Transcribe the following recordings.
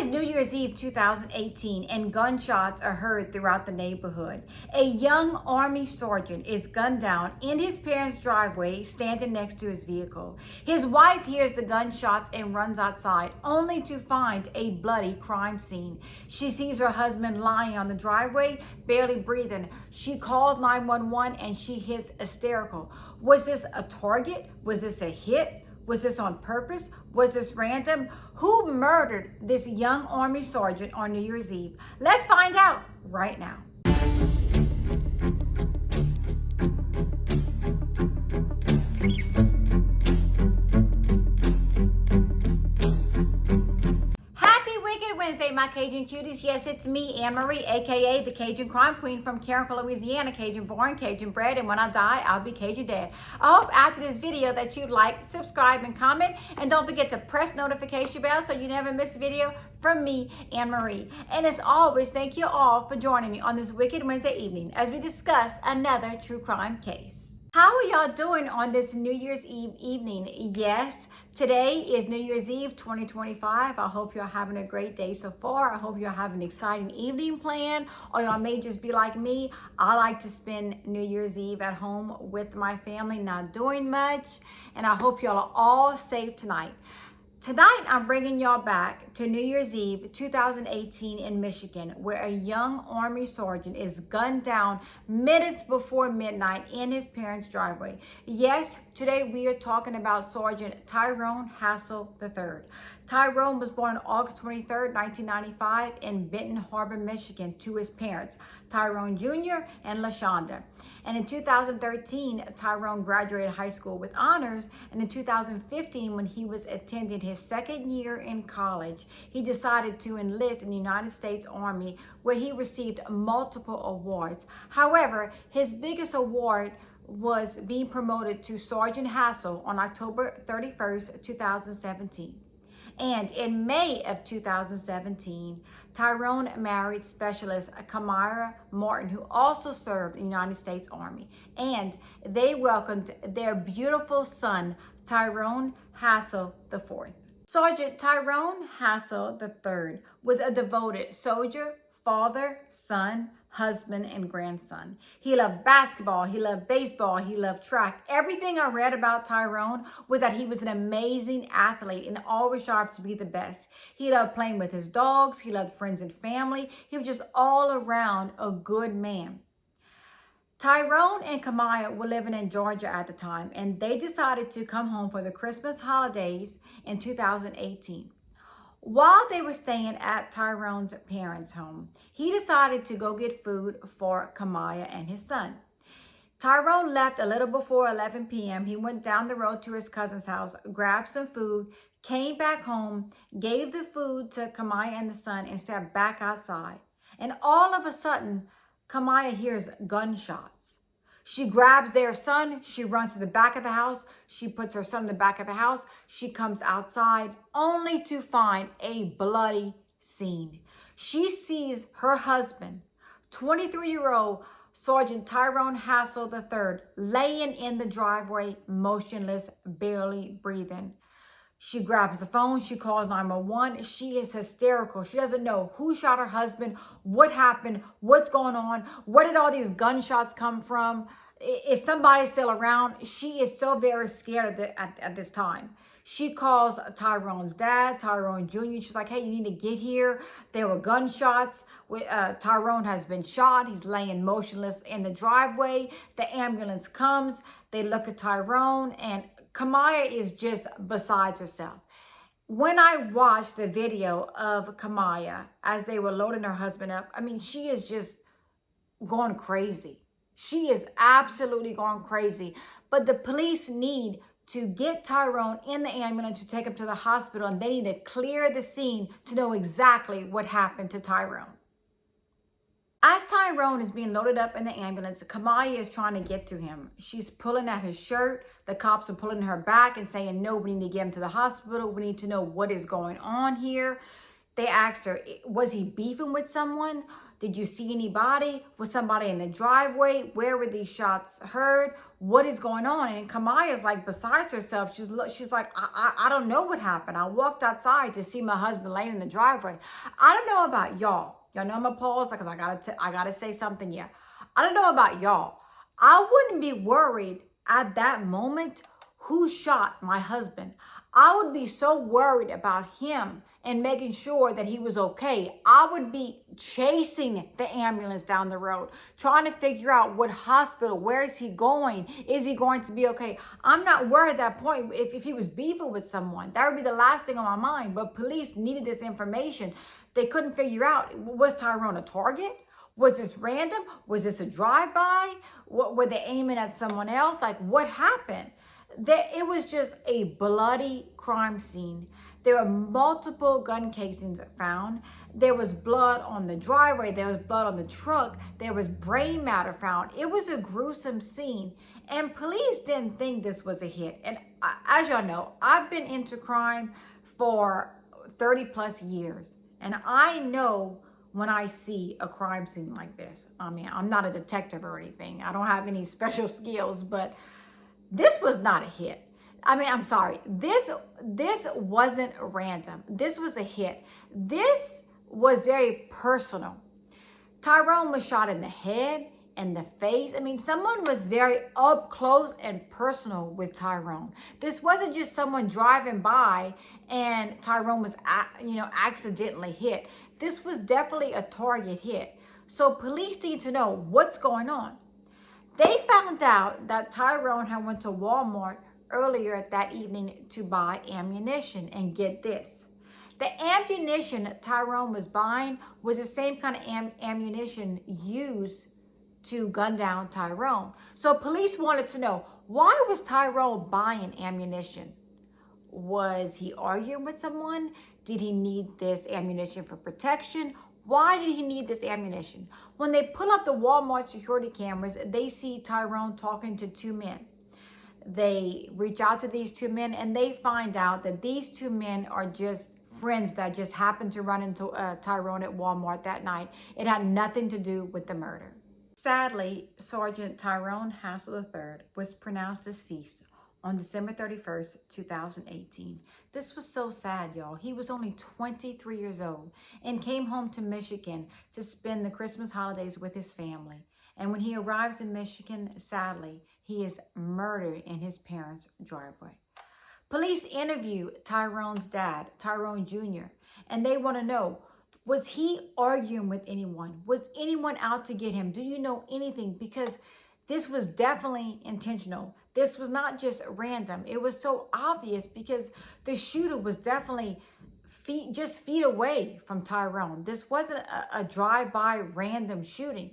is New Year's Eve 2018 and gunshots are heard throughout the neighborhood. A young Army sergeant is gunned down in his parents' driveway standing next to his vehicle. His wife hears the gunshots and runs outside only to find a bloody crime scene. She sees her husband lying on the driveway, barely breathing. She calls 911 and she hits hysterical. Was this a target? Was this a hit? Was this on purpose? Was this random? Who murdered this young Army sergeant on New Year's Eve? Let's find out right now. Wednesday, my Cajun cuties. Yes, it's me, Anne Marie, aka the Cajun Crime Queen from Carriacou, Louisiana. Cajun born, Cajun bred, and when I die, I'll be Cajun dead. I hope after this video that you like, subscribe, and comment, and don't forget to press notification bell so you never miss a video from me, Anne Marie. And as always, thank you all for joining me on this Wicked Wednesday evening as we discuss another true crime case. How are y'all doing on this New Year's Eve evening? Yes, today is New Year's Eve 2025. I hope you're having a great day so far. I hope you're having an exciting evening plan, or y'all may just be like me. I like to spend New Year's Eve at home with my family, not doing much, and I hope y'all are all safe tonight. Tonight, I'm bringing y'all back to New Year's Eve 2018 in Michigan, where a young Army sergeant is gunned down minutes before midnight in his parents' driveway. Yes, today we are talking about Sergeant Tyrone Hassell III. Tyrone was born August 23rd, 1995 in Benton Harbor, Michigan to his parents, Tyrone Jr. and LaShonda. And in 2013, Tyrone graduated high school with honors. And in 2015, when he was attending his second year in college, he decided to enlist in the United States Army, where he received multiple awards. However, his biggest award was being promoted to Sergeant Hassell on October 31st, 2017. And in May of 2017, Tyrone married Specialist Kamira Martin, who also served in the United States Army. And they welcomed their beautiful son, Tyrone Hassell IV. Sergeant Tyrone Hassell III was a devoted soldier, father, son, husband, and grandson. He loved basketball, he loved baseball, he loved track. Everything I read about Tyrone was that he was an amazing athlete and always strived to be the best. He loved playing with his dogs, he loved friends and family. He was just all around a good man. Tyrone and Kamira were living in Georgia at the time, and they decided to come home for the Christmas holidays in 2018. While they were staying at Tyrone's parents' home, he decided to go get food for Kamira and his son. Tyrone left a little before 11 p.m. He went down the road to his cousin's house, grabbed some food, came back home, gave the food to Kamira and the son, and stepped back outside. And all of a sudden, Kamira hears gunshots. She grabs their son, she runs to the back of the house, she puts her son in the back of the house, she comes outside only to find a bloody scene. She sees her husband, 23-year-old Sergeant Tyrone Hassell III, laying in the driveway, motionless, barely breathing. She grabs the phone, she calls 911. She is hysterical. She doesn't know who shot her husband, what happened, what's going on, where did all these gunshots come from, is somebody still around? She is so very scared at this time. She calls Tyrone's dad, Tyrone Jr. She's like, hey, you need to get here. There were gunshots. Tyrone has been shot. He's laying motionless in the driveway. The ambulance comes. They look at Tyrone, and Kamira is just besides herself. When I watched the video of Kamira as they were loading her husband up, I mean, she is just going crazy. She is absolutely going crazy. But the police need to get Tyrone in the ambulance to take him to the hospital, and they need to clear the scene to know exactly what happened to Tyrone. As Tyrone is being loaded up in the ambulance, Kamira is trying to get to him. She's pulling at his shirt. The cops are pulling her back and saying, no, we need to get him to the hospital. We need to know what is going on here. They asked her, was he beefing with someone? Did you see anybody? Was somebody in the driveway? Where were these shots heard? What is going on? And Kamaya's like besides herself. She's like, I don't know what happened. I walked outside to see my husband laying in the driveway. I don't know about y'all. Y'all know I'm a pause because I gotta say something. Yeah, I don't know about y'all. I wouldn't be worried at that moment who shot my husband. I would be so worried about him and making sure that he was okay. I would be chasing the ambulance down the road, trying to figure out what hospital, where is he going? Is he going to be okay? I'm not worried at that point if he was beefing with someone. That would be the last thing on my mind. But police needed this information. They couldn't figure out, was Tyrone a target? Was this random? Was this a drive-by? Were they aiming at someone else? Like, what happened? It was just a bloody crime scene. There were multiple gun casings found. There was blood on the driveway. There was blood on the truck. There was brain matter found. It was a gruesome scene. And police didn't think this was a hit. And as y'all know, I've been into crime for 30 plus years. And I know when I see a crime scene like this. I mean, I'm not a detective or anything. I don't have any special skills, but this was not a hit. I mean, I'm sorry. This wasn't random. This was a hit. This was very personal. Tyrone was shot in the head and the face. I mean, someone was very up close and personal with Tyrone. This wasn't just someone driving by and Tyrone was, accidentally hit. This was definitely a target hit. So police need to know what's going on. They found out that Tyrone had went to Walmart earlier that evening to buy ammunition. And get this, the ammunition Tyrone was buying was the same kind of ammunition used to gun down Tyrone. So police wanted to know, why was Tyrone buying ammunition? Was he arguing with someone? Did he need this ammunition for protection? Why did he need this ammunition? When they pull up the Walmart security cameras, they see Tyrone talking to two men. They reach out to these two men and they find out that these two men are just friends that just happened to run into Tyrone at Walmart that night. It had nothing to do with the murder. Sadly, Sergeant Tyrone Hassel III was pronounced deceased on December 31st, 2018. This was so sad, y'all. He was only 23 years old and came home to Michigan to spend the Christmas holidays with his family. And when he arrives in Michigan, sadly, he is murdered in his parents' driveway. Police interview Tyrone's dad, Tyrone Jr., and they want to know, was he arguing with anyone? Was anyone out to get him? Do you know anything? Because this was definitely intentional. This was not just random. It was so obvious because the shooter was definitely feet away from Tyrone. This wasn't a drive-by random shooting.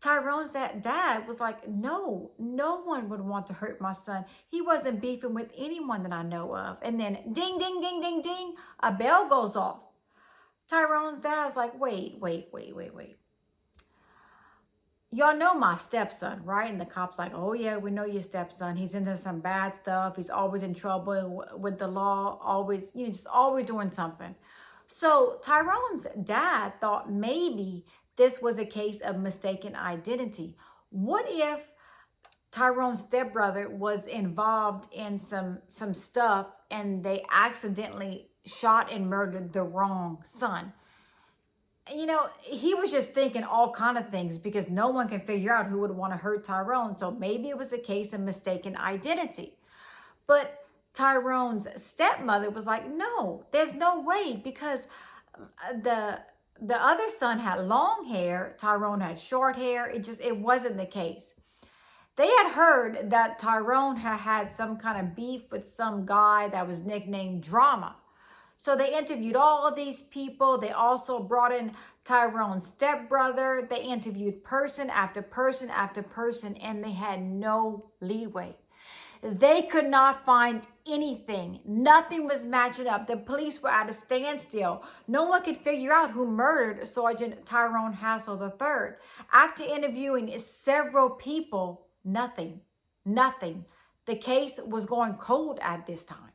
Tyrone's dad was like, no one would want to hurt my son. He wasn't beefing with anyone that I know of. And then ding, ding, ding, ding, ding, a bell goes off. Tyrone's dad's like, wait. Y'all know my stepson, right? And the cop's like, oh yeah, we know your stepson. He's into some bad stuff. He's always in trouble with the law, always, just always doing something. So Tyrone's dad thought maybe this was a case of mistaken identity. What if Tyrone's stepbrother was involved in some stuff and they accidentally shot and murdered the wrong son? He was just thinking all kind of things because no one can figure out who would want to hurt Tyrone. So maybe it was a case of mistaken identity. But Tyrone's stepmother was like, no, there's no way, because the other son had long hair. Tyrone had short hair. It wasn't the case. They had heard that Tyrone had some kind of beef with some guy that was nicknamed Drama. So they interviewed all of these people. They also brought in Tyrone's stepbrother. They interviewed person after person after person, and they had no leeway. They could not find anything. Nothing was matching up. The police were at a standstill. No one could figure out who murdered Sergeant Tyrone Hassel III. After interviewing several people, nothing. The case was going cold at this time.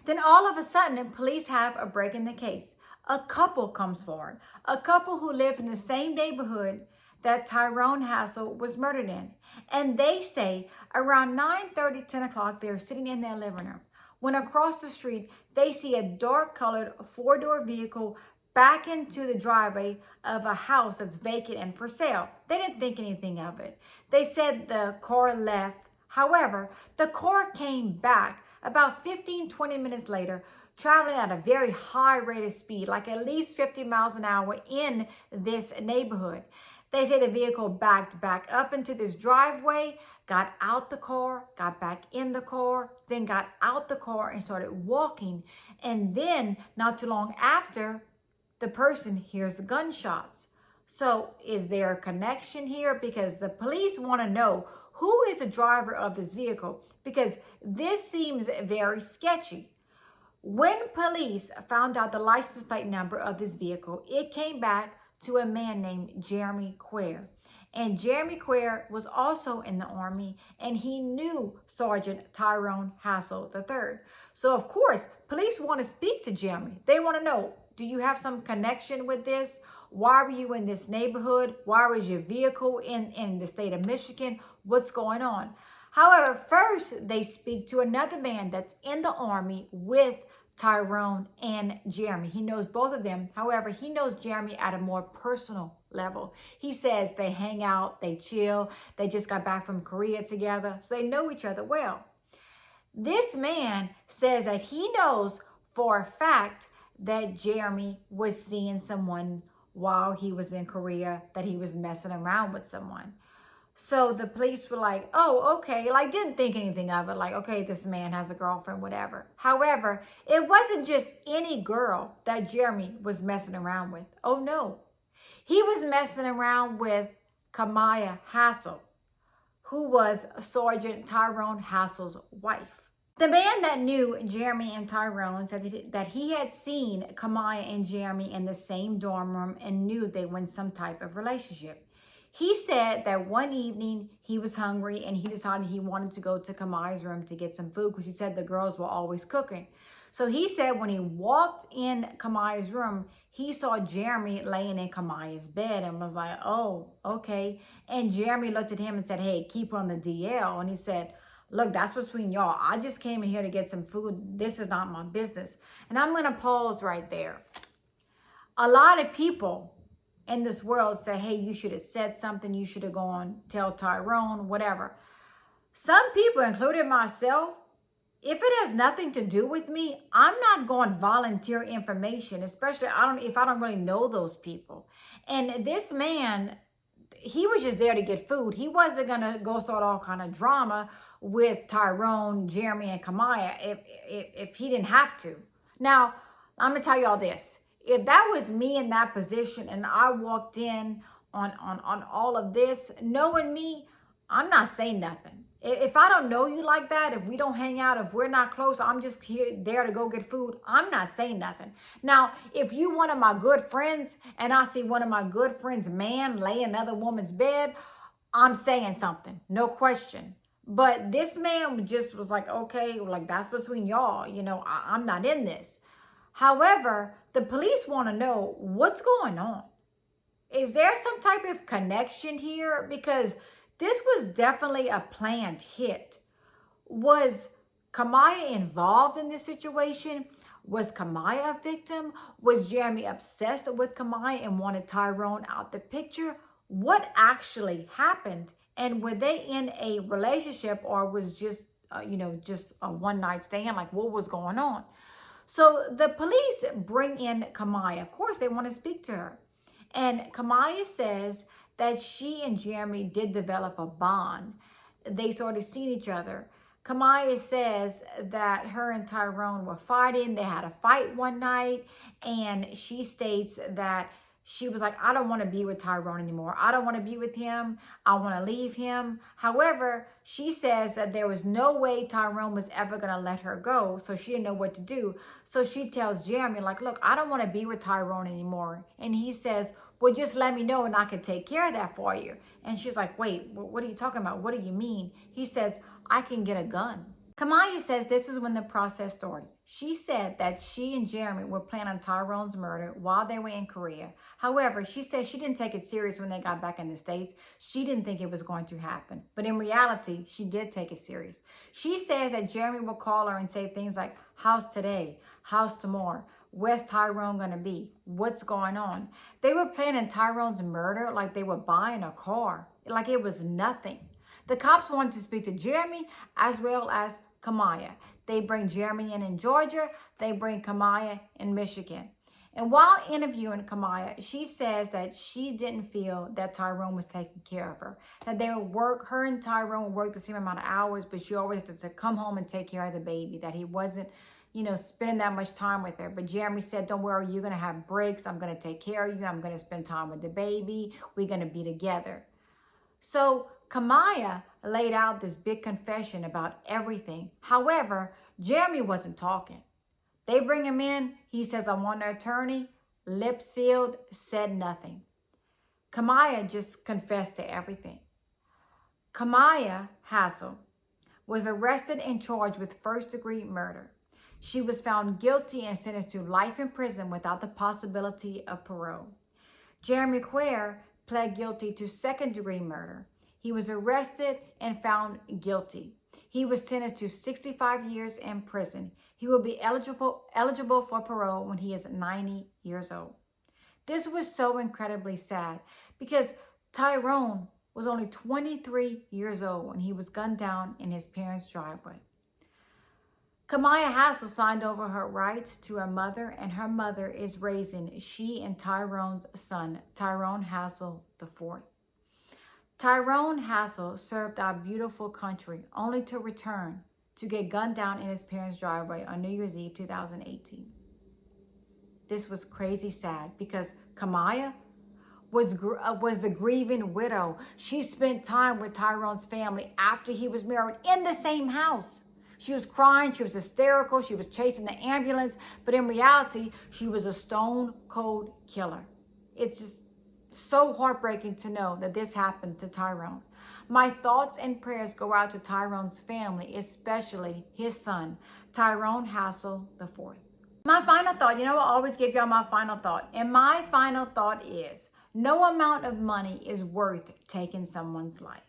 Then all of a sudden, police have a break in the case. a couple comes forward, a couple who lived in the same neighborhood that Tyrone Hassel was murdered in. And they say around 9:30, 10 o'clock, they're sitting in their living room, when across the street, they see a dark-colored four-door vehicle back into the driveway of a house that's vacant and for sale. They didn't think anything of it. They said the car left. However, the car came back about 15, 20 minutes later, traveling at a very high rate of speed, like at least 50 miles an hour in this neighborhood. They say the vehicle backed back up into this driveway, got out the car, got back in the car, then got out the car and started walking. And then not too long after, the person hears the gunshots. So is there a connection here? Because the police want to know who is the driver of this vehicle, because this seems very sketchy. When police found out the license plate number of this vehicle, it came back to a man named Jeremy Quare. And Jeremy Quare was also in the Army, and he knew Sergeant Tyrone Hassel III. So of course, police want to speak to Jeremy. They want to know, do you have some connection with this? Why were you in this neighborhood? Why was your vehicle in the state of Michigan? What's going on? However, first they speak to another man that's in the Army with Tyrone and Jeremy. He knows both of them. However, he knows Jeremy at a more personal level. He says they hang out, they chill, they just got back from Korea together, so they know each other well. This man says that he knows for a fact that Jeremy was seeing someone while he was in Korea, that he was messing around with someone. So the police were like, oh, okay, like didn't think anything of it. Like, okay, this man has a girlfriend, whatever. However, it wasn't just any girl that Jeremy was messing around with. Oh no, he was messing around with Kamaya Hassel, who was Sergeant Tyrone Hassel's wife. The man that knew Jeremy and Tyrone said that he had seen Kamaya and Jeremy in the same dorm room and knew they were in some type of relationship. He said that one evening he was hungry and he decided he wanted to go to Kamaya's room to get some food because he said the girls were always cooking. So he said when he walked in Kamaya's room, he saw Jeremy laying in Kamaya's bed and was like, oh, okay. And Jeremy looked at him and said, hey, keep her on the DL. And he said, look, that's between y'all. I just came in here to get some food. This is not my business. And I'm going to pause right there. A lot of people in this world say, hey, you should have said something. You should have gone tell Tyrone, whatever. Some people, including myself, if it has nothing to do with me, I'm not going to volunteer information, especially if I don't really know those people. And this man, he was just there to get food. He wasn't going to go start all kind of drama with Tyrone, Jeremy, and Kamaya if he didn't have to. Now, I'm going to tell y'all this. If that was me in that position and I walked in on all of this, knowing me, I'm not saying nothing. If I don't know you like that, if we don't hang out, if we're not close, I'm just there to go get food, I'm not saying nothing. Now, if you one of my good friends and I see one of my good friends' man lay in another woman's bed, I'm saying something, no question. But this man just was like, okay, like that's between y'all, you know, I'm not in this. However, the police want to know what's going on. Is there some type of connection here? Because this was definitely a planned hit. Was Kamaya involved in this situation? Was Kamaya a victim? Was Jeremy obsessed with Kamaya and wanted Tyrone out the picture? What actually happened? And were they in a relationship or was just, just a one-night stand? Like, what was going on? So the police bring in Kamaya. Of course, they want to speak to her. And Kamaya says that she and Jeremy did develop a bond. They started seeing each other. Kamaya says that her and Tyrone were fighting. They had a fight one night. And she states that she was like, I don't want to be with Tyrone anymore. I don't want to be with him. I want to leave him. However, she says that there was no way Tyrone was ever going to let her go. So she didn't know what to do. So she tells Jeremy, like, look, I don't want to be with Tyrone anymore. And he says, well, just let me know and I can take care of that for you. And she's like, wait, what are you talking about? What do you mean? He says, I can get a gun. Kamaya says this is when the process started. She said that she and Jeremy were planning on Tyrone's murder while they were in Korea. However, she said she didn't take it serious when they got back in the States. She didn't think it was going to happen. But in reality, she did take it serious. She says that Jeremy will call her and say things like, how's today? How's tomorrow? Where's Tyrone going to be? What's going on? They were planning Tyrone's murder like they were buying a car, like it was nothing. The cops wanted to speak to Jeremy as well as Kamaya. They bring Jeremy in Georgia. They bring Kamaya in Michigan. And while interviewing Kamaya, she says that she didn't feel that Tyrone was taking care of her. That they would work, her and Tyrone worked the same amount of hours, but she always had to come home and take care of the baby. That he wasn't, spending that much time with her. But Jeremy said, don't worry, you're going to have breaks. I'm going to take care of you. I'm going to spend time with the baby. We're going to be together. So Kamaya laid out this big confession about everything. However, Jeremy wasn't talking. They bring him in. He says, I want an attorney. Lips sealed, said nothing. Kamaya just confessed to everything. Kamaya Hassel was arrested and charged with first-degree murder. She was found guilty and sentenced to life in prison without the possibility of parole. Jeremy Quare pled guilty to second-degree murder. He was arrested and found guilty. He was sentenced to 65 years in prison. He will be eligible for parole when he is 90 years old. This was so incredibly sad because Tyrone was only 23 years old when he was gunned down in his parents' driveway. Kamaya Hassel signed over her rights to her mother, and her mother is raising she and Tyrone's son, Tyrone Hassel IV. Tyrone Hassel served our beautiful country only to return to get gunned down in his parents' driveway on New Year's Eve 2018. This was crazy sad because Kamaya was the grieving widow. She spent time with Tyrone's family after he was married in the same house. She was crying, she was hysterical, she was chasing the ambulance, but in reality, she was a stone cold killer. It's just so heartbreaking to know that this happened to Tyrone. My thoughts and prayers go out to Tyrone's family, especially his son, Tyrone Hassel IV. My final thought, I always give y'all my final thought. And my final thought is, no amount of money is worth taking someone's life.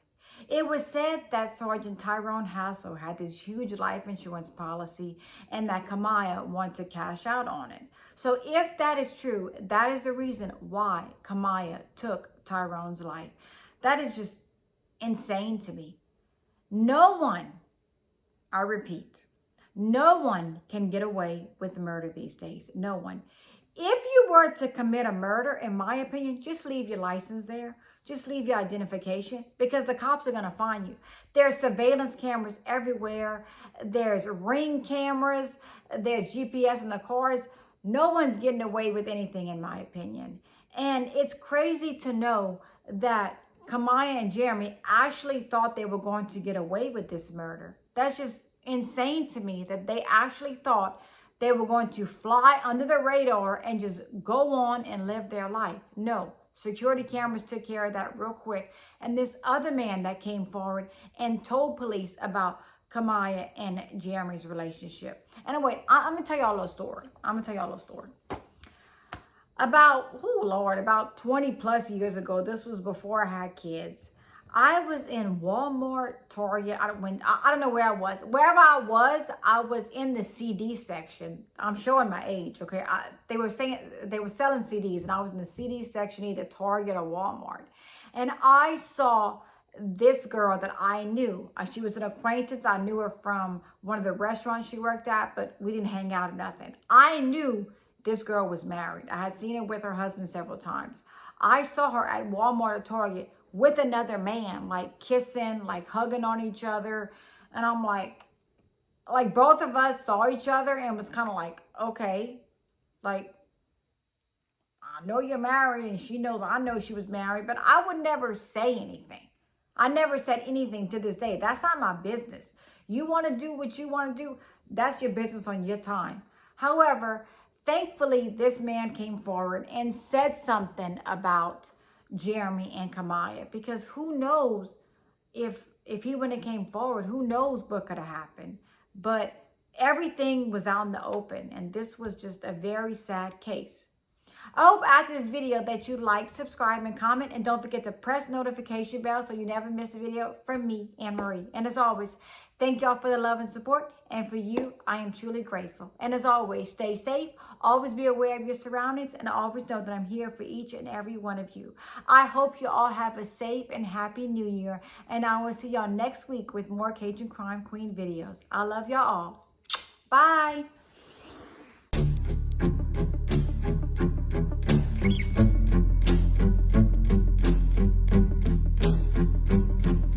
It was said that Sergeant Tyrone Hassel had this huge life insurance policy and that Kamaya wanted to cash out on it. So if that is true, that is the reason why Kamaya took Tyrone's life. That is just insane to me. No one, I repeat, no one can get away with murder these days. No one. If you were to commit a murder, in my opinion, just leave your license there. Just leave your identification because the cops are going to find you. There's surveillance cameras everywhere. There's Ring cameras. There's GPS in the cars. No one's getting away with anything, in my opinion. And it's crazy to know that Kamaya and Jeremy actually thought they were going to get away with this murder. That's just insane to me that they actually thought they were going to fly under the radar and just go on and live their life. No. Security cameras took care of that real quick. And this other man that came forward and told police about Kamaya and Jeremy's relationship. And wait, I'm going to tell y'all a little story. About 20 plus years ago, this was before I had kids. I was in Walmart, Target. I don't know where I was. Wherever I was in the CD section. I'm showing my age, okay? They were selling CDs, and I was in the CD section, either Target or Walmart. And I saw this girl that I knew. She was an acquaintance. I knew her from one of the restaurants she worked at, but we didn't hang out or nothing. I knew this girl was married. I had seen her with her husband several times. I saw her at Walmart or Target with another man, like kissing, like hugging on each other. And I'm like both of us saw each other and was kind of like, okay, like, I know you're married and she knows I know she was married, but I would never say anything. I never said anything to this day. That's not my business. You want to do what you want to do. That's your business on your time. However, thankfully, this man came forward and said something about Jeremy and Kamaya, because who knows if he wouldn't have came forward, who knows what could have happened. But everything was out in the open, and this was just a very sad case. I hope after this video that you like, subscribe, and comment. And don't forget to press notification bell so you never miss a video from me, Anne Marie. And as always, thank y'all for the love and support. And for you, I am truly grateful. And as always, stay safe. Always be aware of your surroundings. And always know that I'm here for each and every one of you. I hope you all have a safe and happy New Year. And I will see y'all next week with more Cajun Crime Queen videos. I love y'all all. Bye.